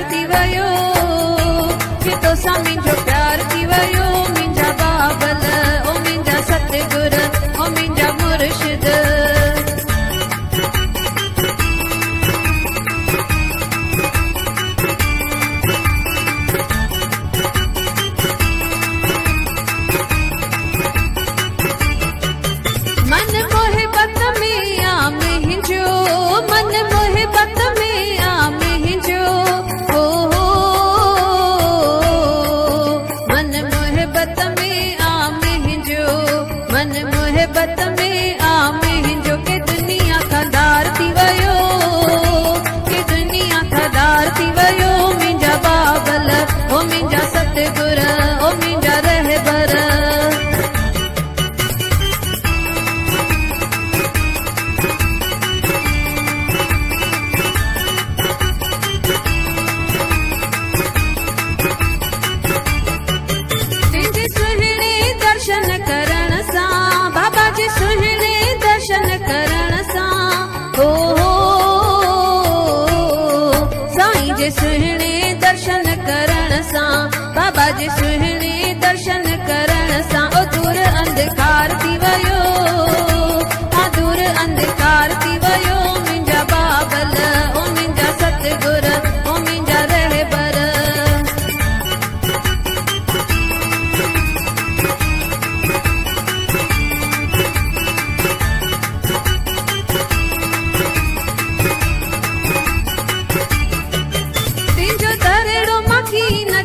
प्यार थी वियो, कि तोसां मुंहिंजो प्यार थी वियो। मुंहिंजा बाबल ओ मुंहिंजा सतगुर ओ मुंहिंजा मुर्शिद। मन मोहब्बत में आ मुंहिंजो, मन मोहब्बत में आ मुंहिंजो, हो मन मोहब्बत में आ मुंहिंजो, मन मोहब्बत में आ मुंहिंजो। के दुनिया खदार थी वियो, के दुनिया खदार थी वियो। मुंहिंजा बाबल ओ मुंहिंजा सतगुर ओ मुंहिंजा रहबर। दर्शन करण सां बाबा जी सुहिणे दर्शन करण सां, हो साईं जे सुहिणे दर्शन करण सां, बाबा जी सुहिणे दर्शन करण सां। ओ दूर अंधकार थी वियो, हा दूर अंधकार थी वियो। मुंहिंजा बाबल ओ मुंहिंजा सतगुर ओ मुंहिंजा रहबर।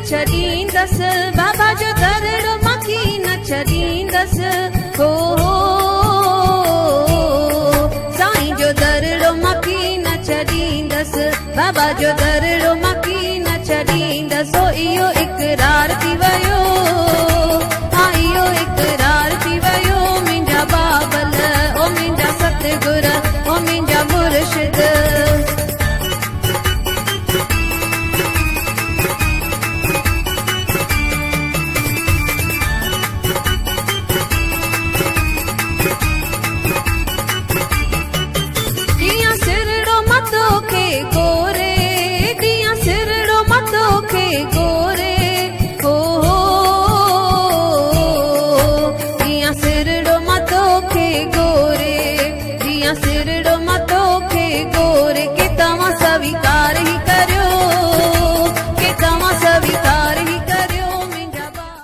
छॾींदस बाबा जो दरड़ो माखी न छॾींदस, हो साईं जो दरड़ो माखी न छॾींदस, बाबा जो दरड़ो माखी न छॾींदस। इहो इक़रार थी वियो,